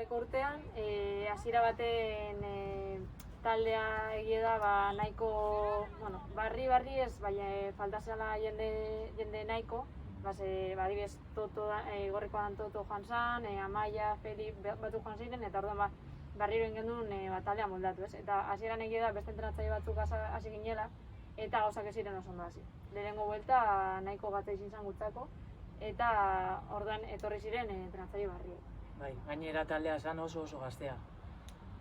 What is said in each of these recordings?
2008 urtean, hasiera baten taldea egia da nahiko, barri ez, baina falta zela jende nahiko, adibidez Gorrikoa dan Toto joan zan, Amaia, Felip batu joan ziren, eta orduan barriro egin genuen taldea moldatu, ez? Eta hasieran egia da beste entrenatzaile batzuk hasi ginela, eta gauzak ez ziren oso ondo hasi. Lehenengo buelta nahiko gatza izin zan gutzako, eta orduan etorri ziren entrenatzaile barriek. Bai, gainera taldea zan oso gaztea.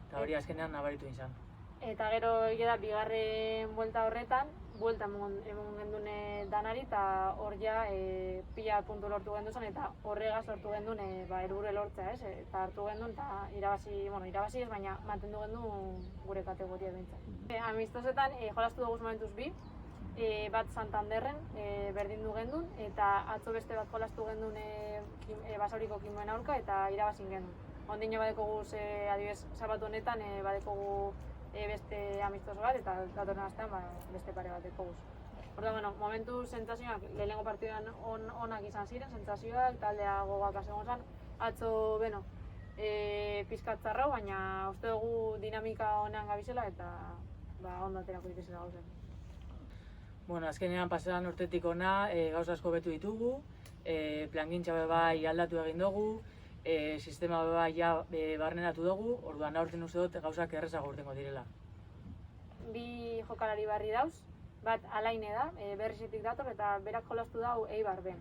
Eta hori azkenean nabaritu izan. Eta gero egia da bigarren buelta horretan, buelta emon gendun danari, eta hor ja pila puntu lortu gendun zen, eta horregaz lortu gendun helburu lortzea, ez? Eta hartu gendun, eta irabazi ez, baina mantendu gendun gure kategoria behintzat. Amistosetan jolastu dugu momentuz bi, bat Santanderren berdindu gendun, eta atzo beste bat jolastu gendun Basauriko Kimoen aurka, eta irabazin gendun. Ondino badekogu, adibidez, sabatu honetan badekogu beste amistoso bat, eta datorren astean beste pare bat dekoguz. Orduan, momentu sentsazioak lehenengo partiduan onak izan ziren, sentsazioak, taldea gogoak egon zen. Atzo, pizkat zarrau, baina uste dugu dinamika honean gabizela, eta ondo aterako dituzela gauzen. Azkenean pasaran urtetik ona gauza asko betu ditugu, plangintza bai aldatu egin dugu, sistema bai barneratu dugu, orduan aurten uste dut gauzak errezago urtengo direla. Bi jokalari barri dauz, bat Alaine da, Berrizetik dator, eta berak jolastu dau Eibar ben.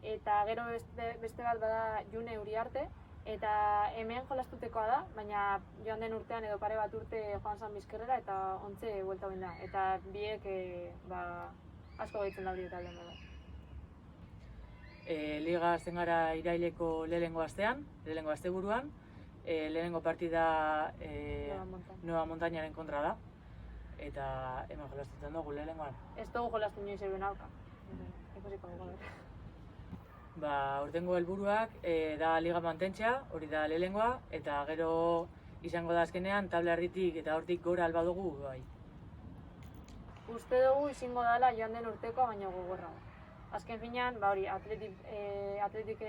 Eta gero beste bat bada June Uriarte, eta hemen jolastutekoa da, baina joan den urtean edo pare bat urte joan zan Bizkerrera, eta ontze buelta ben da. Eta biek asko gaitzen da hori eta alden da. Liga hasten gara iraileko lehenengo asteburuan, lehenengo partida Nueva Montañaren kontra da, eta hemen jolastutzen dugu lehenengoan. Ez dugu jolastu inoiz euren aurka, ikusiko dugu. Urtengo helburuak da liga mantentzea, hori da lehenengoa, eta gero izango da azkenean tabla erditik eta hortik gora alba dugu, bai. Uste dugu izango dela joan den urtekoa baina gogorra. Azken finean, Atletik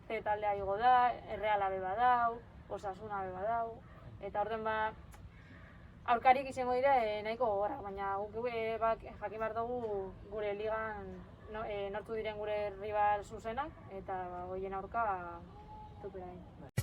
C taldea igo da, Erreala be badau, Osasuna be badau, eta orduan aurkarik izango dira nahiko gogorra, baina guk jakin behar dugu gure ligan nortu diren gure rival zuzenak, eta horien aurka topera egin.